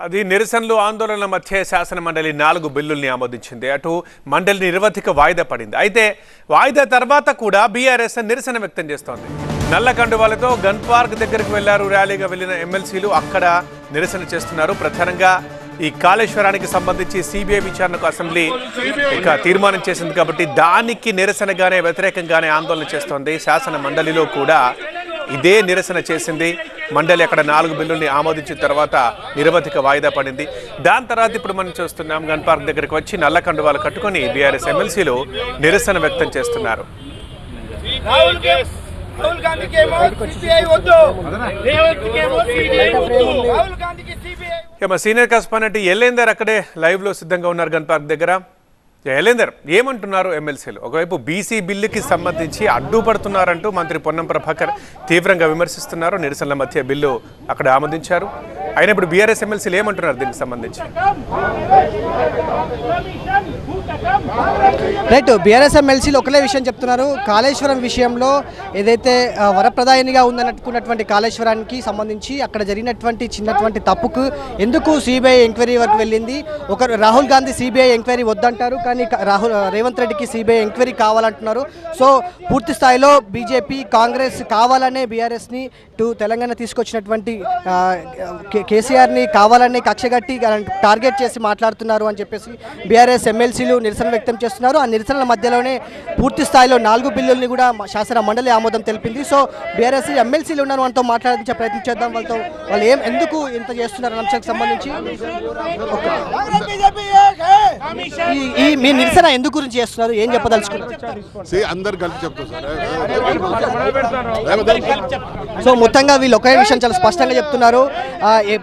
అది నిరసనలు ఆందోళనల మధ్య శాసన మండలి 4 బిల్లుల్ని ఆమోదించింది. అటు మండలి నిరవధిక వాయిదా పడింది. అయితే వాయిదా తర్వాత కూడా బీఆర్ఎస్ నిరసన వ్యక్తం చేస్తోంది. నల్ల కండువాలతో గన్ పార్క్ దగ్గరకు వెళ్లారు. ర్యాలీగా వెళ్లిన ఎమ్మెల్సీలు అక్కడ నిరసన చేస్తున్నారు. ప్రధానంగా ఈ కాళేశ్వరానికి సంబంధించి సిబిఐ విచారణకు అసెంబ్లీ తీర్మానం చేసింది కాబట్టి దానికి నిరసనగానే వ్యతిరేకంగానే ఆందోళన చేస్తోంది. శాసన మండలిలో కూడా ఇదే నిరసన చేసింది. మండలి అక్కడ 4 బిల్లుల్ని ఆమోదించిన తర్వాత నిరవధిక వాయిదా పడింది. దాని తర్వాత ఇప్పుడు మనం చూస్తున్నాం గన్ పార్క్ దగ్గరికి వచ్చి నల్ల కండువాలు కట్టుకొని బీఆర్ఎస్ ఎమ్మెల్సీలు నిరసన వ్యక్తం చేస్తున్నారు. సీనియర్ కరెస్పాండెంట్ ఎల్లేందర్ అక్కడే లైవ్ లో సిద్ధంగా ఉన్నారు గన్ పార్క్ దగ్గర. ఎల్లేందర్, ఏమంటున్నారు ఎమ్మెల్సీలు? ఒకవైపు బీసీ బిల్లుకి సంబంధించి అడ్డుపడుతున్నారంటూ మంత్రి పొన్నం ప్రభాకర్ తీవ్రంగా విమర్శిస్తున్నారు. నిరసనల మధ్య బిల్లు అక్కడ ఆమోదించారు. అయినప్పుడు బీఆర్ఎస్ ఎమ్మెల్సీలు ఏమంటున్నారు దీనికి సంబంధించి? రైట్, బీఆర్ఎస్ ఎమ్మెల్సీలు ఒకటే విషయం చెప్తున్నారు. కాళేశ్వరం విషయంలో ఏదైతే వరప్రదాయనిగా ఉందనుకున్నటువంటి కాళేశ్వరానికి సంబంధించి అక్కడ జరిగినటువంటి చిన్నటువంటి తప్పుకు ఎందుకు సిబిఐ ఎంక్వైరీ వరకు వెళ్ళింది. రాహుల్ గాంధీ సిబిఐ ఎంక్వైరీ వద్దంటారు, కానీ రేవంత్ రెడ్డికి సిబిఐ ఎంక్వైరీ కావాలంటున్నారు. సో పూర్తి స్థాయిలో బీజేపీ కాంగ్రెస్ కావాలనే బీఆర్ఎస్ని తెలంగాణ తీసుకొచ్చినటువంటి కేసీఆర్ని కావాలనే కక్షగట్టి టార్గెట్ చేసి మాట్లాడుతున్నారు అని చెప్పేసి బీఆర్ఎస్ ఎమ్మెల్సీలు నిరసన వ్యక్తం చేస్తున్నారు. ఆ నిరసనల మధ్యలోనే పూర్తి స్థాయిలో 4 బిల్లుల్ని కూడా శాసన మండలి ఆమోదం తెలిపింది. సో బీఆర్ఎస్ ఎమ్మెల్సీలు ఉన్నారు, వాళ్ళతో మాట్లాడించే ప్రయత్నం చేద్దాం. వాళ్ళు ఎందుకు ఇంత చేస్తున్నారు అంశానికి సంబంధించి ఈ మీ నిరసన ఎందుకు గురించి చేస్తున్నారు, ఏం చెప్పదలుచుకున్నారు? సో మొత్తంగా వీళ్ళు ఒకే విషయం చాలా స్పష్టంగా చెప్తున్నారు. ఈ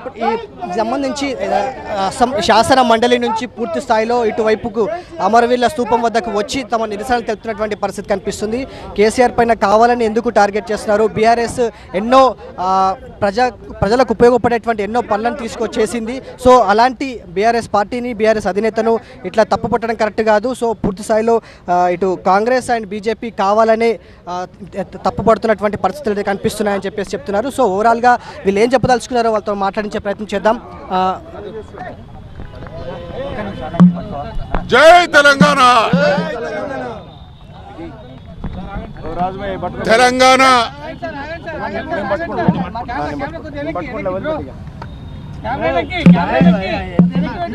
సంబంధించి శాసన మండలి నుంచి పూర్తి స్థాయిలో ఇటువైపుకు అమరవీరుల స్తూపం వద్దకు వచ్చి తమ నిరసనలు తెలుపుతున్నటువంటి పరిస్థితి కనిపిస్తుంది. కేసీఆర్ పైన కావాలని ఎందుకు టార్గెట్ చేస్తున్నారు? బీఆర్ఎస్ ఎన్నో ప్రజలకు ఉపయోగపడేటువంటి ఎన్నో పనులను తీసుకొచ్చేసింది. సో అలాంటి బీఆర్ఎస్ పార్టీని, బీఆర్ఎస్ అధినేతను ఇట్లా తప్పుపట్టడం కరెక్ట్ కాదు. సో పూర్తి స్థాయిలో ఇటు కాంగ్రెస్ అండ్ బీజేపీ కావాలనే తప్పుపడుతున్నటువంటి పరిస్థితులు కనిపిస్తున్నాయని చెప్పేసి చెప్తున్నారు. సో ఓవరాల్గా వీళ్ళు ఏం చెప్పదలుచుకున్నారో వాళ్ళతో మాట్లాడించే ప్రయత్నం చేద్దాం. జై తెలంగాణ! తెలంగాణ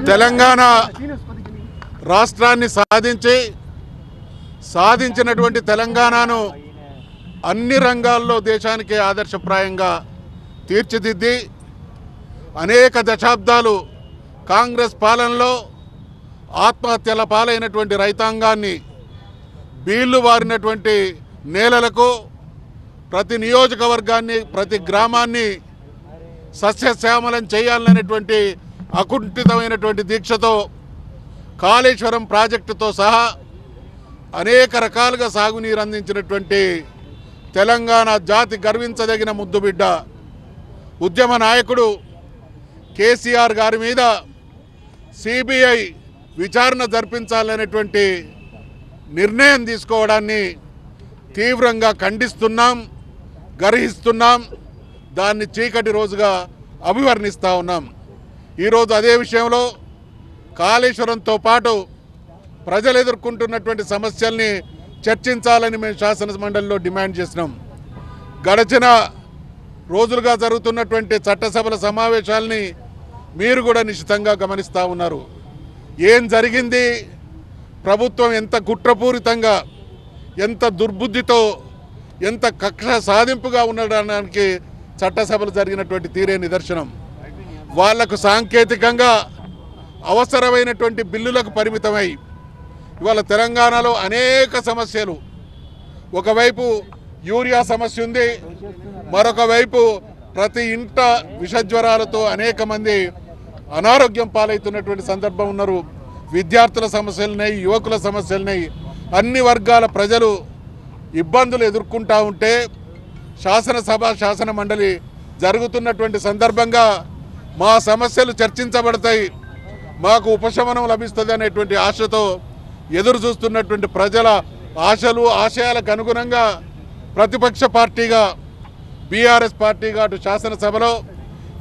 తెలంగాణ రాష్ట్రాన్ని సాధించినటువంటి తెలంగాణను అన్ని రంగాల్లో దేశానికి ఆదర్శప్రాయంగా తీర్చిదిద్ది అనేక దశాబ్దాలు కాంగ్రెస్ పాలనలో ఆత్మహత్యల పాలైనటువంటి రైతాంగాన్ని, బీళ్లు వారినటువంటి నేలలకు, ప్రతి నియోజకవర్గాన్ని, ప్రతి గ్రామాన్ని సస్యశ్యామలం చేయాలనేటువంటి అకుంఠితమైనటువంటి దీక్షతో కాళేశ్వరం ప్రాజెక్టుతో సహా అనేక రకాలుగా సాగునీరు అందించినటువంటి తెలంగాణ జాతి గర్వించదగిన ముద్దుబిడ్డ ఉద్యమ నాయకుడు కేసీఆర్ గారి మీద సిబిఐ విచారణ జరిపించాలనేటువంటి నిర్ణయం తీసుకోవడాన్ని తీవ్రంగా ఖండిస్తున్నాం, గర్హిస్తున్నాం. దాన్ని చీకటి రోజుగా అభివర్ణిస్తూ ఉన్నాం. ఈరోజు అదే విషయంలో కాళేశ్వరంతో పాటు ప్రజలు ఎదుర్కొంటున్నటువంటి సమస్యల్ని చర్చించాలని మేము శాసనమండలిలో డిమాండ్ చేసినాం. గడిచిన రోజులుగా జరుగుతున్నటువంటి చట్టసభల సమావేశాలని మీరు కూడా నిశ్చితంగా గమనిస్తూ ఉన్నారు. ఏం జరిగింది, ప్రభుత్వం ఎంత కుట్రపూరితంగా, ఎంత దుర్బుద్ధితో, ఎంత కక్ష సాధింపుగా ఉండడానికి చట్టసభలు జరిగినటువంటి తీరే నిదర్శనం. వాళ్లకు సాంకేతికంగా అవసరమైనటువంటి బిల్లులకు పరిమితమై ఇవాళ తెలంగాణలో అనేక సమస్యలు, ఒకవైపు యూరియా సమస్య ఉంది, మరొక వైపు ప్రతి ఇంట విషజ్వరాలతో అనేక మంది అనారోగ్యం పాలవుతున్నటువంటి సందర్భం ఉన్నారు. విద్యార్థుల సమస్యలున్నాయి, యువకుల సమస్యలున్నాయి. అన్ని వర్గాల ప్రజలు ఇబ్బందులు ఎదుర్కొంటూ ఉంటే శాసనసభ, శాసన మండలి జరుగుతున్నటువంటి సందర్భంగా మా సమస్యలు చర్చించబడతాయి, మాకు ఉపశమనం లభిస్తుంది అనేటువంటి ఆశతో ఎదురు చూస్తున్నటువంటి ప్రజల ఆశలు, ఆశయాలకు అనుగుణంగా ప్రతిపక్ష పార్టీగా బీఆర్ఎస్ పార్టీగా అటు శాసనసభలో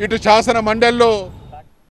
ఇటు శాసన మండలిలో